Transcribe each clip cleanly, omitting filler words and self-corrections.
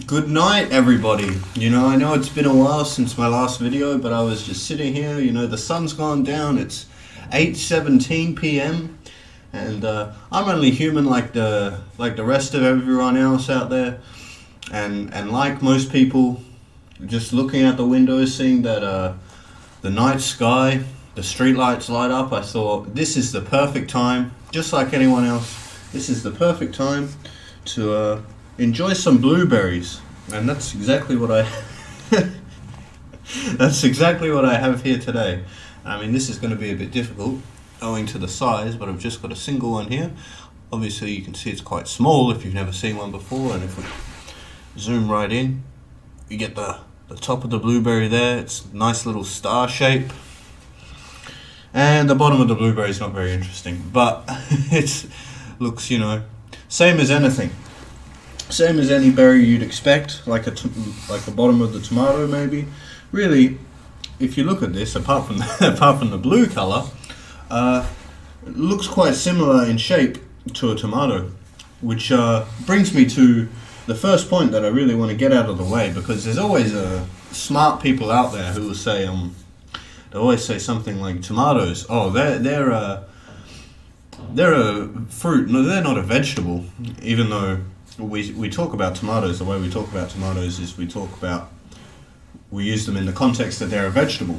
Good night, everybody. I know it's been a while since my last video, but I was just sitting here. The sun's gone down. It's 8:17 p.m. and I'm only human like the rest of everyone else out there. And like most people, just looking out the window, seeing that the night sky, the streetlights light up, I thought this is the perfect time. Just like anyone else, this is the perfect time to enjoy some blueberries, and that's exactly what I that's exactly what I have here today. I mean, this is going to be a bit difficult owing to the size, but I've just got a single one here. Obviously you can see it's quite small if you've never seen one before, and if we zoom right in, you get the top of the blueberry there. It's a nice little star shape, and the bottom of the blueberry is not very interesting, but it looks, same as anything. Same as any berry you'd expect, like the bottom of the tomato maybe. Really, if you look at this, apart from the blue color, it looks quite similar in shape to a tomato, which brings me to the first point that I really want to get out of the way, because there's always smart people out there who will say they always say something like tomatoes. Oh, they're a fruit. No, they're not a vegetable, even though. We talk about tomatoes, the way we talk about tomatoes is we use them in the context that they're a vegetable,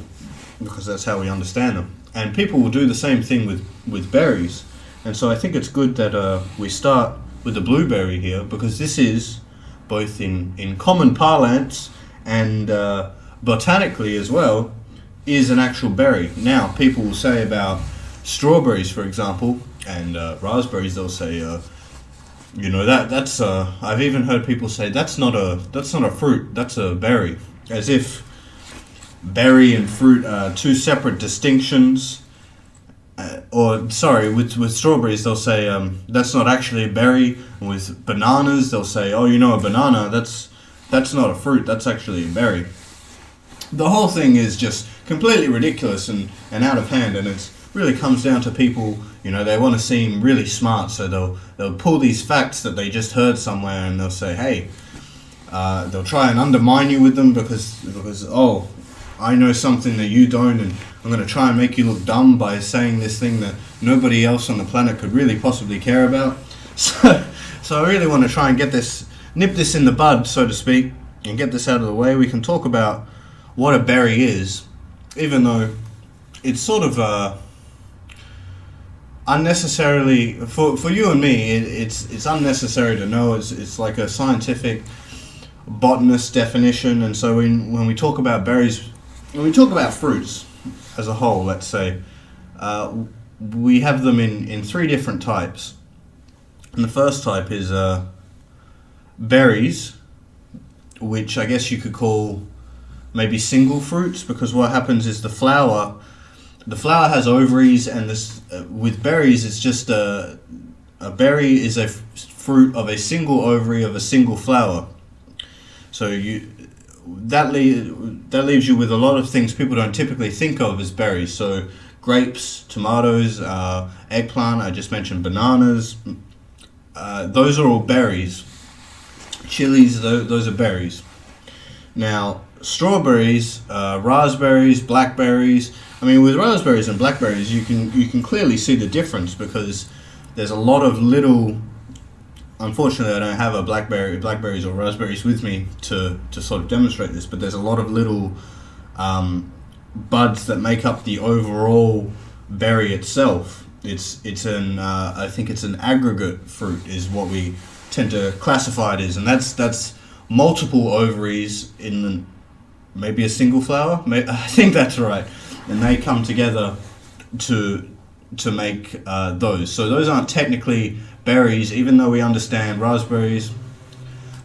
because that's how we understand them. And people will do the same thing with berries. And so I think it's good that we start with the blueberry here, because this is, both in common parlance and botanically as well, is an actual berry. Now, people will say about strawberries, for example, and raspberries, they'll say, that's I've even heard people say that's not a fruit, that's a berry, as if berry and fruit are two separate distinctions. With strawberries they'll say that's not actually a berry, and with bananas they'll say, a banana, that's not a fruit, that's actually a berry. The whole thing is just completely ridiculous and out of hand, and it really comes down to people. They want to seem really smart, so they'll pull these facts that they just heard somewhere, and they'll say, hey, they'll try and undermine you with them because I know something that you don't, and I'm going to try and make you look dumb by saying this thing that nobody else on the planet could really possibly care about. So I really want to try and nip this in the bud, so to speak, and get this out of the way. We can talk about what a berry is, even though it's sort of unnecessarily for you and me. It's unnecessary to know. It's like a scientific botanist definition, and so when we talk about berries, when we talk about fruits as a whole, let's say, we have them in three different types. And the first type is berries, which I guess you could call maybe single fruits, because what happens is the flower has ovaries, and this with berries it's just a berry is a fruit of a single ovary of a single flower. So that leaves you with a lot of things people don't typically think of as berries. So grapes, tomatoes, eggplant, I just mentioned bananas, those are all berries. Chilies, those are berries. Now strawberries, raspberries, blackberries. I mean, with raspberries and blackberries, you can clearly see the difference, because there's a lot of little. Unfortunately, I don't have a blackberries or raspberries with me to sort of demonstrate this, but there's a lot of little buds that make up the overall berry itself. I think it's an aggregate fruit is what we tend to classify it as, and that's multiple ovaries in maybe a single flower. I think that's right. And they come together to make those. So those aren't technically berries, even though we understand raspberries,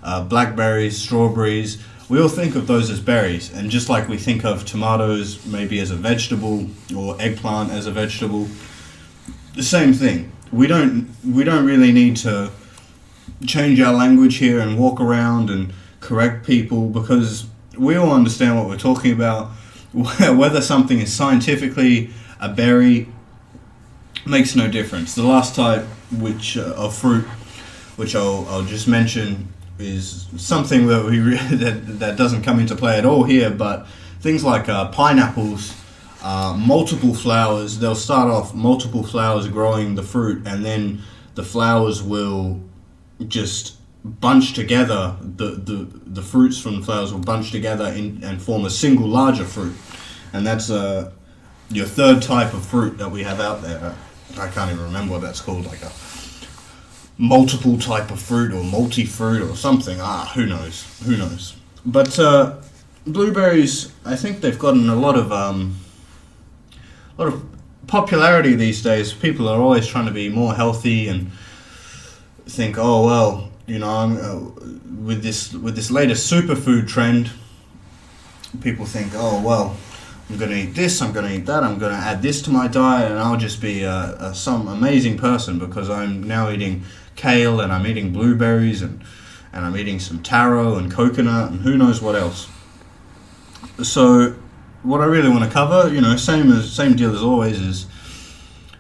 blackberries, strawberries. We all think of those as berries, and just like we think of tomatoes maybe as a vegetable or eggplant as a vegetable, the same thing. We don't really need to change our language here and walk around and correct people, because we all understand what we're talking about. Whether something is scientifically a berry makes no difference. The last type of fruit, which I'll just mention, is something that that doesn't come into play at all here. But things like pineapples, multiple flowers. They'll start off multiple flowers growing the fruit, and then the flowers will just bunch together. The fruits from the flowers will bunch together and form a single larger fruit, and that's your third type of fruit that we have out there. I can't even remember what that's called, like a multiple type of fruit or multi-fruit or something. Who knows. But blueberries, I think they've gotten a lot of popularity these days. People are always trying to be more healthy and think, oh well, you know, with this latest superfood trend, people think, oh well, I'm going to eat this, I'm going to eat that, I'm going to add this to my diet, and I'll just be some amazing person because I'm now eating kale and I'm eating blueberries and I'm eating some taro and coconut and who knows what else. So what I really want to cover, you know, same deal as always, is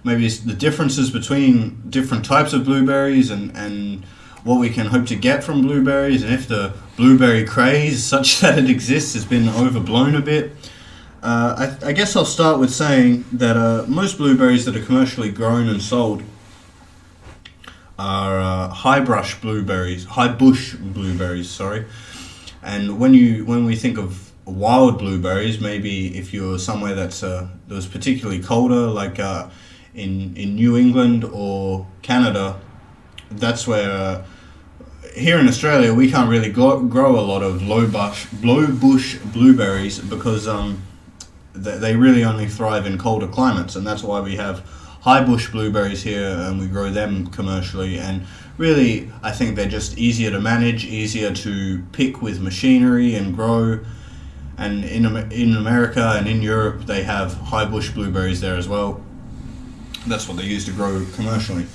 maybe the differences between different types of blueberries and what we can hope to get from blueberries, and if the blueberry craze, such that it exists, has been overblown a bit. I guess I'll start with saying that most blueberries that are commercially grown and sold are high bush blueberries, sorry. And when we think of wild blueberries, maybe if you're somewhere that was particularly colder, like in New England or Canada, that's where here in Australia we can't really grow a lot of low bush blueberries because they really only thrive in colder climates, and that's why we have high bush blueberries here and we grow them commercially. And really, I think they're just easier to manage, easier to pick with machinery and grow. And in America and in Europe, they have high bush blueberries there as well. That's what they use to grow commercially.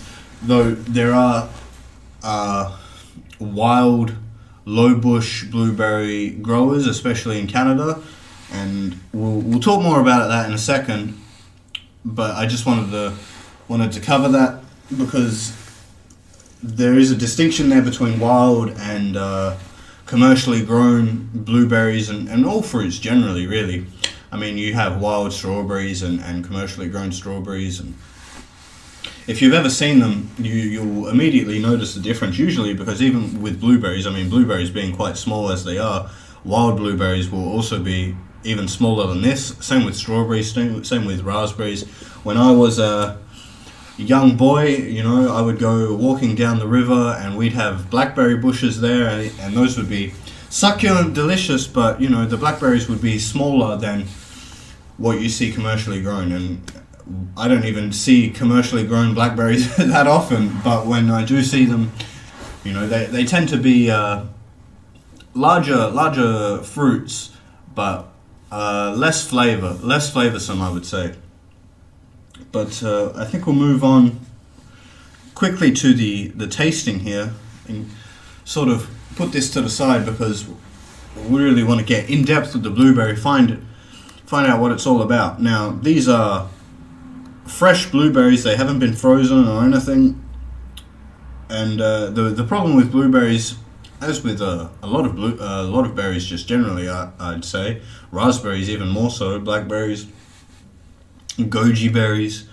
Though there are wild low bush blueberry growers, especially in Canada, and we'll talk more about that in a second. But I just wanted to cover that because there is a distinction there between wild and commercially grown blueberries and all fruits generally, really. I mean, you have wild strawberries and commercially grown strawberries, and if you've ever seen them, you'll immediately notice the difference, usually because even with blueberries, I mean, blueberries being quite small as they are, wild blueberries will also be even smaller than this. Same with strawberries, same with raspberries. When I was a young boy, you know, I would go walking down the river and we'd have blackberry bushes there, and those would be succulent, delicious, but, you know, the blackberries would be smaller than what you see commercially grown. And I don't even see commercially grown blackberries that often, but when I do see them, you know, they tend to be larger fruits, but less flavoursome, I would say. But I think we'll move on quickly to the tasting here and sort of put this to the side because we really want to get in depth with the blueberry, find out what it's all about. Now, these are fresh blueberries; they haven't been frozen or anything. And the problem with blueberries, as with a lot of berries, just generally, I'd say, raspberries even more so, blackberries, goji berries.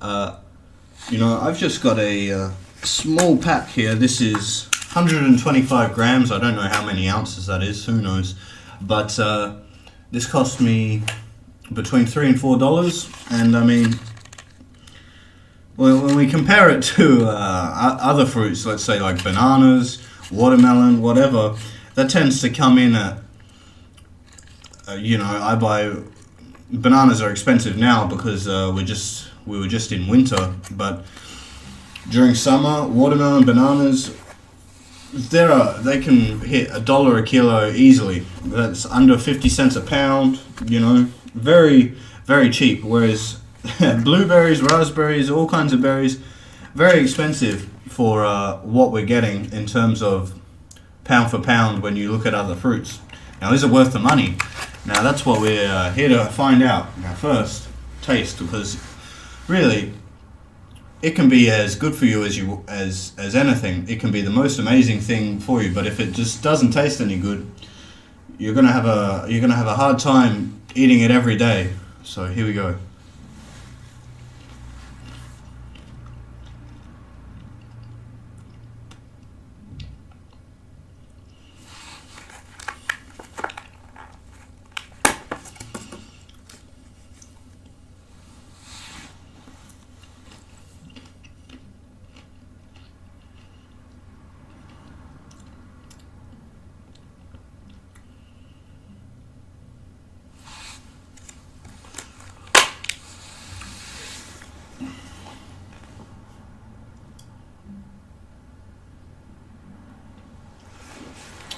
You know, I've just got a small pack here. This is 125 grams. I don't know how many ounces that is. Who knows? But this cost me between $3 and $4, and I mean, well, when we compare it to other fruits, let's say like bananas, watermelon, whatever, that tends to come in at, you know, bananas are expensive now because we were just in winter, but during summer, watermelon, bananas, they can hit $1 a kilo easily. That's under 50 cents a pound, you know, very, very cheap. Whereas blueberries, raspberries, all kinds of berries, very expensive for what we're getting in terms of pound for pound when you look at other fruits. Now, is it worth the money? Now, that's what we're here to find out. Now, first, taste, because really, it can be as good for you as anything. It can be the most amazing thing for you, but if it just doesn't taste any good, you're gonna have a hard time eating it every day. So here we go.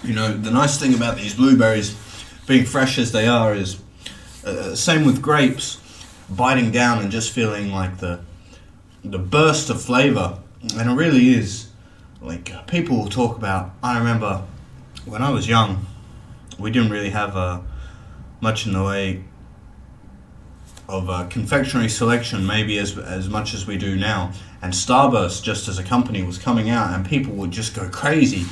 You know, the nice thing about these blueberries, being fresh as they are, is same with grapes. Biting down and just feeling like the burst of flavor, and it really is. Like people will talk about. I remember when I was young, we didn't really have much in the way of confectionery selection, maybe as much as we do now. And Starburst, just as a company, was coming out, and people would just go crazy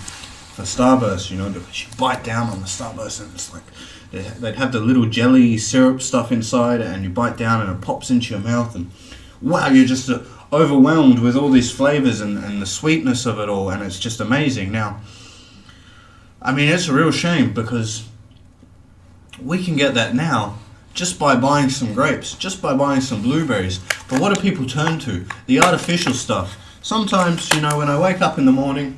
for Starburst, you know, because you bite down on the Starburst and it's like they'd have the little jelly syrup stuff inside, and you bite down and it pops into your mouth, and wow, you're just overwhelmed with all these flavors and the sweetness of it all, and it's just amazing. Now, I mean, it's a real shame because we can get that now just by buying some grapes, just by buying some blueberries. But what do people turn to? The artificial stuff. Sometimes, you know, when I wake up in the morning,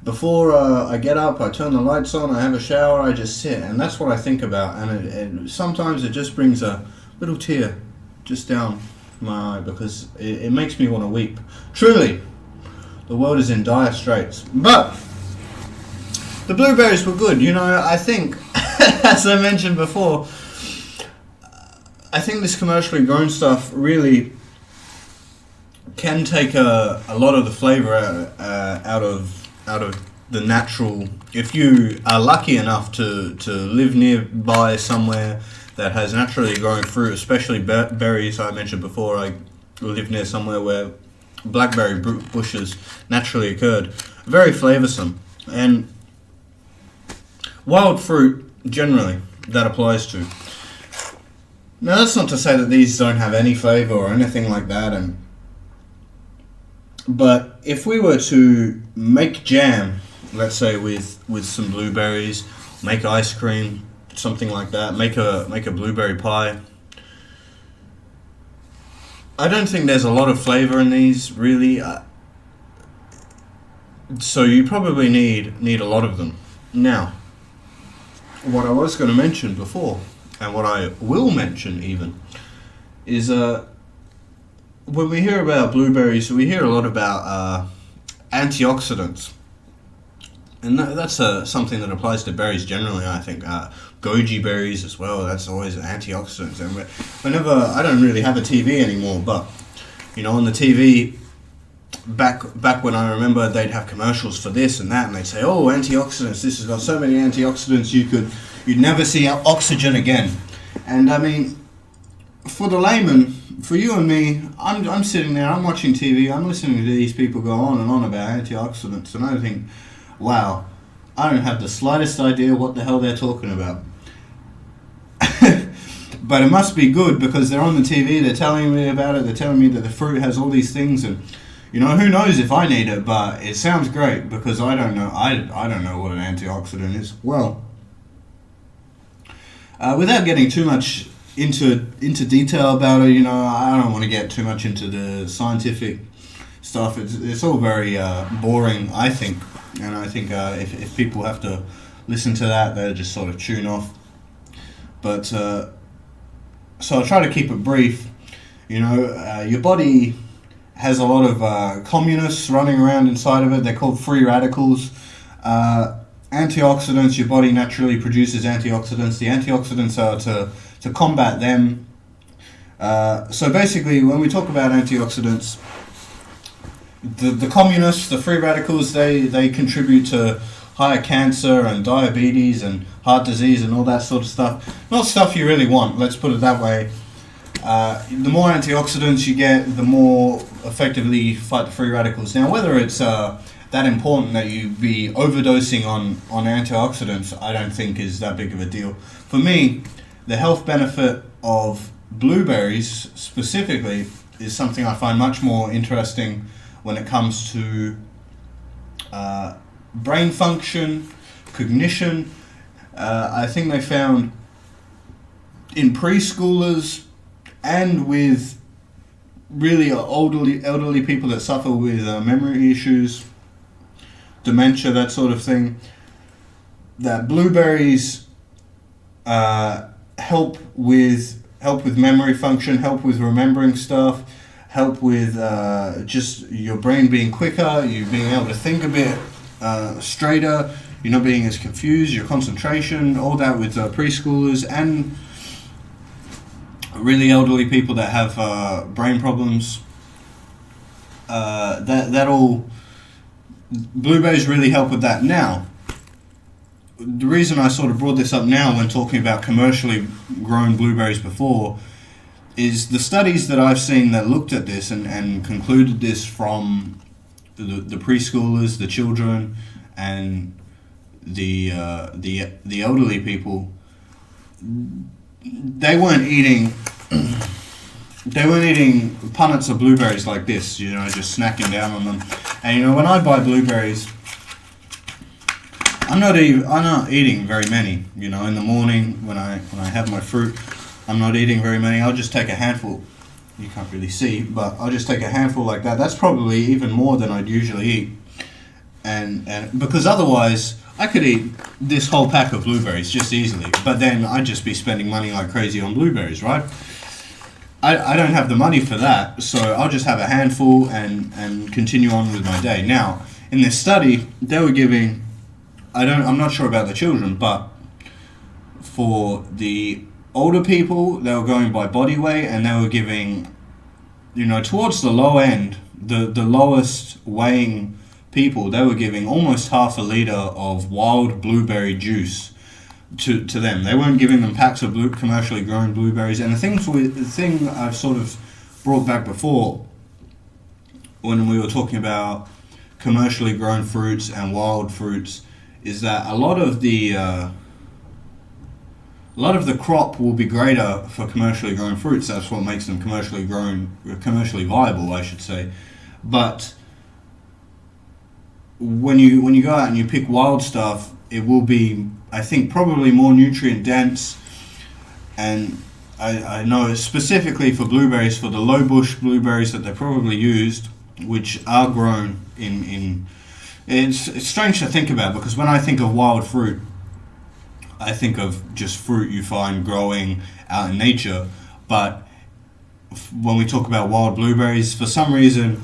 before I get up, I turn the lights on, I have a shower, I just sit, and that's what I think about. And sometimes it just brings a little tear just down my eye because it makes me want to weep. Truly, the world is in dire straits. But the blueberries were good. You know, I think, as I mentioned before, I think this commercially grown stuff really can take a lot of the flavor out of the natural. If you are lucky enough to live nearby somewhere that has naturally grown fruit, especially berries. I mentioned before, I live near somewhere where blackberry bushes naturally occurred. Very flavoursome. And wild fruit, generally, that applies to. Now, that's not to say that these don't have any flavour or anything like that, but if we were to make jam, let's say with some blueberries, make ice cream, something like that, make a blueberry pie, I don't think there's a lot of flavour in these, really. So you probably need a lot of them. Now, what I was going to mention before, and what I will mention even, is when we hear about blueberries, we hear a lot about antioxidants. And that's something that applies to berries generally, I think. Goji berries as well, that's always antioxidants. And whenever, I don't really have a TV anymore, but, you know, on the TV, back when I remember, they'd have commercials for this and that, and they'd say, oh, antioxidants, this has got so many antioxidants, you'd never see oxygen again. And I mean, for the layman, for you and me, I'm sitting there, I'm watching TV, I'm listening to these people go on and on about antioxidants, and I think, wow, I don't have the slightest idea what the hell they're talking about. But it must be good because they're on the TV, they're telling me about it, they're telling me that the fruit has all these things, and you know, who knows if I need it, but it sounds great because I don't know what an antioxidant is. Well, without getting too much into detail about it, you know, I don't want to get too much into the scientific stuff. It's all very boring, I think, and I think if people have to listen to that, they'll just sort of tune off. But so I'll try to keep it brief. You know, your body has a lot of communists running around inside of it. They're called free radicals. Antioxidants, your body naturally produces antioxidants. The antioxidants are to combat them. So basically, when we talk about antioxidants, the communists, the free radicals, they contribute to higher cancer and diabetes and heart disease and all that sort of stuff. Not stuff you really want, let's put it that way. The more antioxidants you get, the more effectively you fight the free radicals. Now, whether it's that important that you be overdosing on antioxidants, I don't think is that big of a deal. For me, the health benefit of blueberries specifically is something I find much more interesting when it comes to brain function, cognition. I think they found in preschoolers and with really elderly people that suffer with memory issues, dementia, that sort of thing, that blueberries help with memory function, help with remembering stuff, help with just your brain being quicker, you being able to think a bit straighter, you're not being as confused, your concentration, all that with preschoolers and really elderly people that have brain problems. That all, blueberries really help with that. Now, the reason I sort of brought this up now when talking about commercially grown blueberries before is the studies that I've seen that looked at this and concluded this from the preschoolers, the children, and the elderly people. They weren't eating punnets of blueberries like this, just snacking down on them. And when I buy blueberries, I'm not eating very many. In the morning when I have my fruit, I'm not eating very many. I'll just take a handful. You can't really see, but I'll just take a handful like that. That's probably even more than I'd usually eat. And because otherwise I could eat this whole pack of blueberries just easily, but then I'd just be spending money like crazy on blueberries, right? I don't have the money for that, so I'll just have a handful and continue on with my day. Now, in this study, they were giving, I'm not sure about the children, but for the older people, they were going by body weight, and they were giving, towards the low end, the lowest weighing people, they were giving almost half a liter of wild blueberry juice to them. They weren't giving them packs of commercially grown blueberries. And the thing I've sort of brought back before when we were talking about commercially grown fruits and wild fruits is that a lot of the crop will be greater for commercially grown fruits. That's what makes them commercially viable, I should say. But when you go out and you pick wild stuff, it will be, I think, probably more nutrient dense. And I know specifically for blueberries, for the low bush blueberries that they probably used, which are grown in it's strange to think about, because when I think of wild fruit, I think of just fruit you find growing out in nature. But when we talk about wild blueberries, for some reason,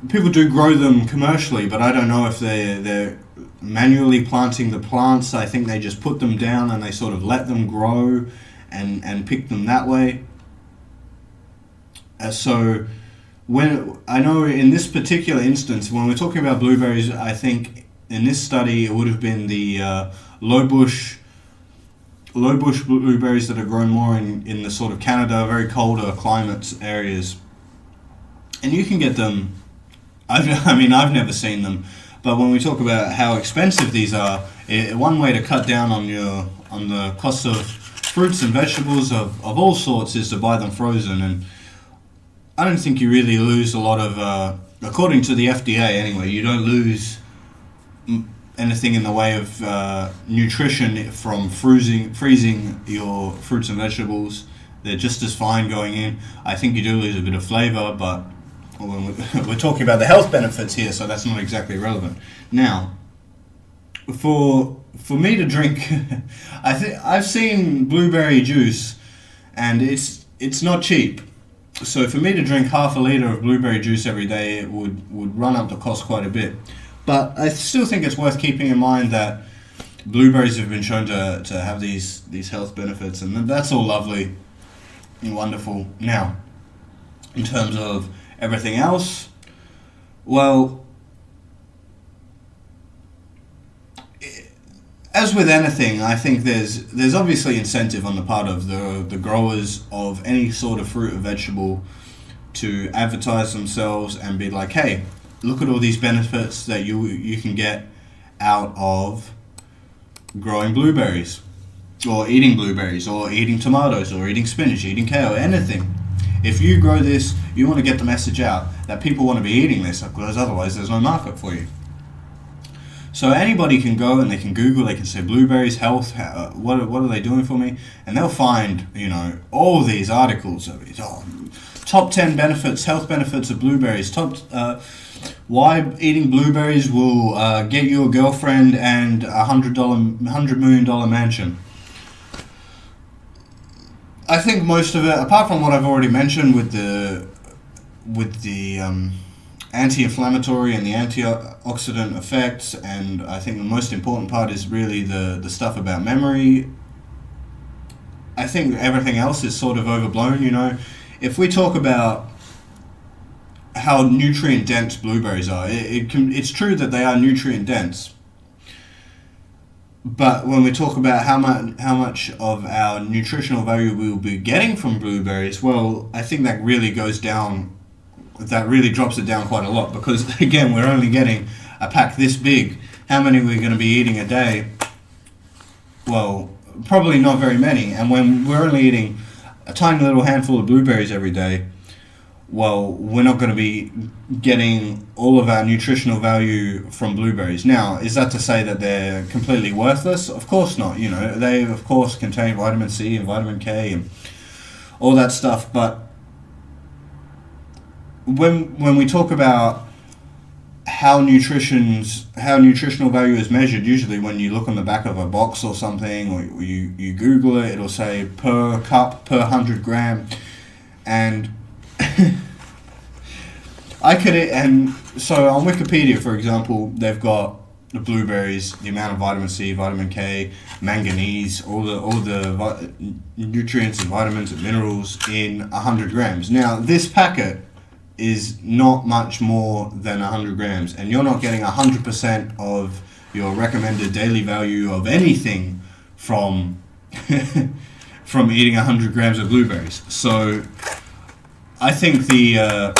people do grow them commercially, but I don't know if they're manually planting the plants. I think they just put them down and they sort of let them grow and pick them that way. So when I know in this particular instance, when we're talking about blueberries, I think in this study it would have been the low bush blueberries that are grown more in the sort of Canada, very colder climates areas. And you can get them, I've never seen them, but when we talk about how expensive these are, one way to cut down on the cost of fruits and vegetables of all sorts is to buy them frozen. And I don't think you really lose a lot of, according to the FDA anyway, you don't lose anything in the way of nutrition from freezing your fruits and vegetables. They're just as fine going in. I think you do lose a bit of flavor, but we're talking about the health benefits here, so that's not exactly relevant. Now, for me to drink, I've seen blueberry juice, and it's not cheap. So for me to drink half a liter of blueberry juice every day, it would run up the cost quite a bit. But I still think it's worth keeping in mind that blueberries have been shown to have these health benefits, and that's all lovely and wonderful. Now, in terms of everything else, well, as with anything, I think there's obviously incentive on the part of the growers of any sort of fruit or vegetable to advertise themselves and be like, hey, look at all these benefits that you can get out of growing blueberries, or eating blueberries, or eating tomatoes, or eating spinach, eating kale, anything. If you grow this, you want to get the message out that people want to be eating this, because otherwise there's no market for you. So anybody can go and they can Google, they can say blueberries, health, what are they doing for me? And they'll find, all these articles of it. Top 10 benefits, health benefits of blueberries. Why eating blueberries will get you a girlfriend and $100 million mansion. I think most of it, apart from what I've already mentioned with the anti-inflammatory and the antioxidant effects, and I think the most important part is really the stuff about memory. I think everything else is sort of overblown. If we talk about how nutrient dense blueberries are, it's true that they are nutrient dense. But when we talk about how much of our nutritional value we will be getting from blueberries, well, I think that really goes down. That really drops it down quite a lot, because again, we're only getting a pack this big. How many we're going to be eating a day? Well, probably not very many. And when we're only eating a tiny little handful of blueberries every day, well, we're not going to be getting all of our nutritional value from blueberries. Now, is that to say that they're completely worthless? Of course not. They of course contain vitamin C and vitamin K and all that stuff. But when we talk about how nutritional value is measured, usually when you look on the back of a box or something, or you Google it, it'll say per cup, per 100 gram, and and so on Wikipedia, for example, they've got the blueberries, the amount of vitamin C, vitamin K, manganese, all the nutrients and vitamins and minerals in 100 grams. Now, this packet is not much more than 100 grams, and you're not getting 100% of your recommended daily value of anything from from eating 100 grams of blueberries. So I think the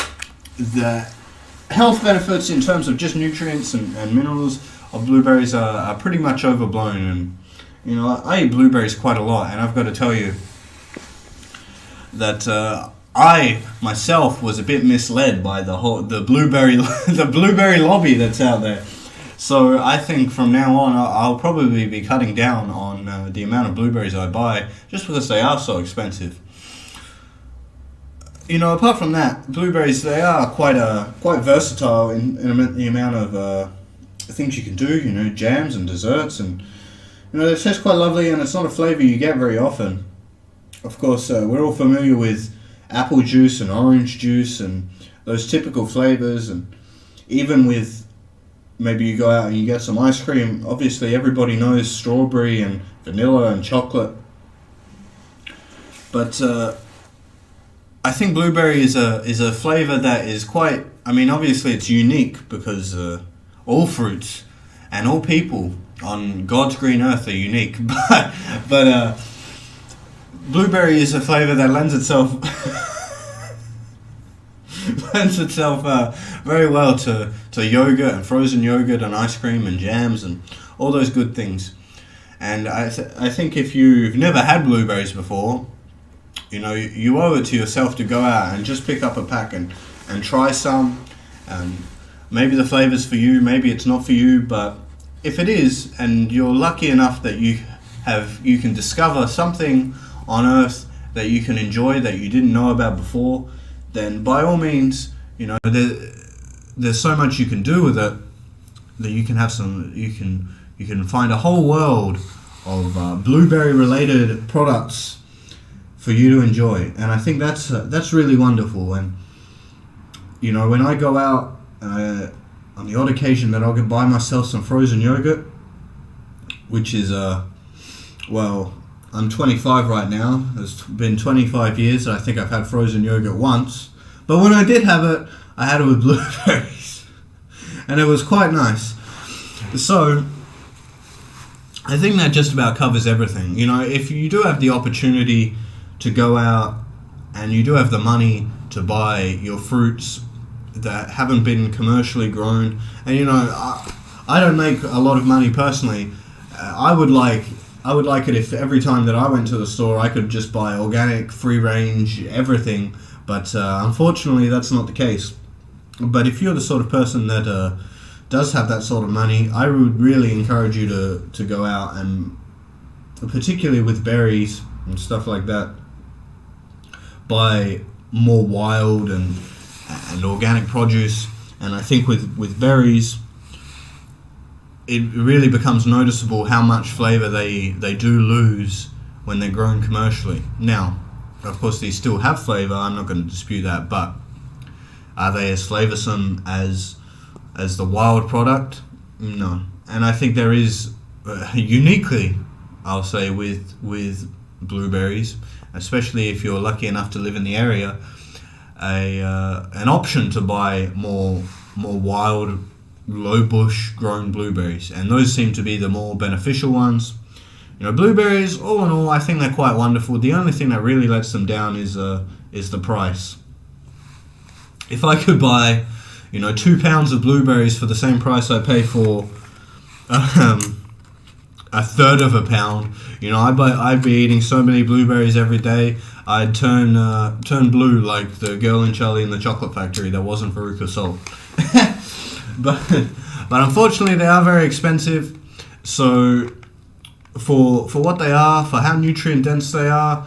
health benefits in terms of just nutrients and minerals of blueberries are pretty much overblown. And I eat blueberries quite a lot, and I've got to tell you that I myself was a bit misled by the blueberry lobby that's out there. So I think from now on I'll probably be cutting down on the amount of blueberries I buy, just because they are so expensive. Apart from that, blueberries, they are quite versatile in the amount of things you can do. Jams and desserts, and they taste quite lovely, and it's not a flavor you get very often. Of course, we're all familiar with apple juice and orange juice and those typical flavors, and even with maybe you go out and you get some ice cream, obviously everybody knows strawberry and vanilla and chocolate. But I think blueberry is a flavor that is quite, obviously it's unique, because all fruits and all people on God's green earth are unique, but blueberry is a flavor that lends itself very well to yogurt and frozen yogurt and ice cream and jams and all those good things. And I think if you've never had blueberries before, you owe it to yourself to go out and just pick up a pack and try some. Maybe the flavor's for you, maybe it's not for you, but if it is, and you're lucky enough that you can discover something on earth that you can enjoy that you didn't know about before, then by all means, there's so much you can do with it that you can find a whole world of blueberry related products for you to enjoy. And I think that's really wonderful. And when I go out, on the odd occasion that I'll go buy myself some frozen yogurt, which is I'm 25 right now. It's been 25 years that I think I've had frozen yogurt once. But when I did have it, I had it with blueberries. And it was quite nice. So I think that just about covers everything. You know, if you do have the opportunity to go out and you do have the money to buy your fruits that haven't been commercially grown, and you know, I don't make a lot of money personally. I would like it if every time that I went to the store I could just buy organic, free range, everything. But unfortunately, that's not the case. But if you're the sort of person that does have that sort of money, I would really encourage you to go out and, particularly with berries and stuff like that, buy more wild and organic produce. And I think with berries, it really becomes noticeable how much flavor they do lose when they're grown commercially. Now, of course, these still have flavor, I'm not going to dispute that, but are they as flavoursome as the wild product? No. And I think there is, uniquely, I'll say, with blueberries, especially if you're lucky enough to live in the area, an option to buy more wild, low bush grown blueberries, and those seem to be the more beneficial ones. You know, blueberries, all in all, I think they're quite wonderful. The only thing that really lets them down is the price. If I could buy, 2 pounds of blueberries for the same price I pay for a third of a pound, I'd be eating so many blueberries every day. I'd turn blue like the girl in Charlie and the Chocolate Factory that wasn't Veruca Salt. but unfortunately, they are very expensive. So for what they are, for how nutrient dense they are,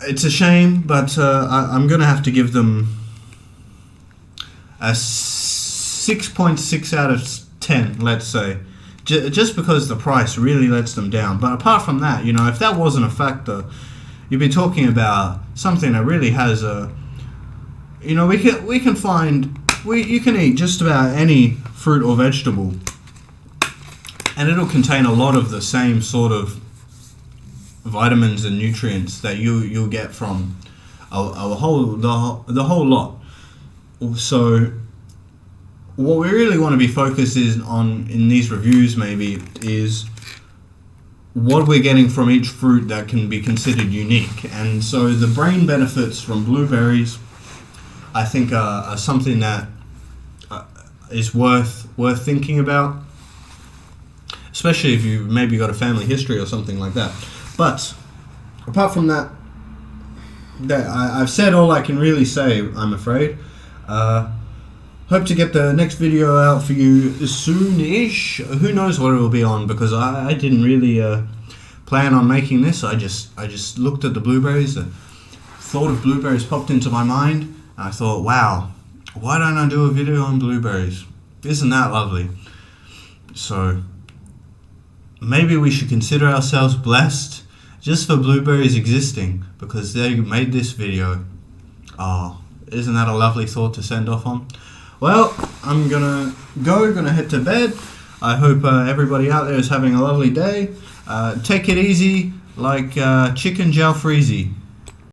it's a shame. But I'm gonna have to give them a 6.6 out of 10, let's say. Just because the price really lets them down. But apart from that, if that wasn't a factor, you'd be talking about something that really has you can eat just about any fruit or vegetable, and it'll contain a lot of the same sort of vitamins and nutrients that you'll get from the whole lot. So what we really want to be focused on in these reviews maybe is what we're getting from each fruit that can be considered unique. And so the brain benefits from blueberries, I think, are something that is worth thinking about, especially if you've maybe got a family history or something like that. But apart from that, I've said all I can really say, I'm afraid. Hope to get the next video out for you soon-ish. Who knows what it will be on, because I didn't really plan on making this. I just looked at the blueberries. The thought of blueberries popped into my mind. And I thought, wow, why don't I do a video on blueberries? Isn't that lovely? So maybe we should consider ourselves blessed just for blueberries existing, because they made this video. Oh, isn't that a lovely thought to send off on? Well, I'm gonna head to bed. I hope everybody out there is having a lovely day. Take it easy, like chicken jalfrezi.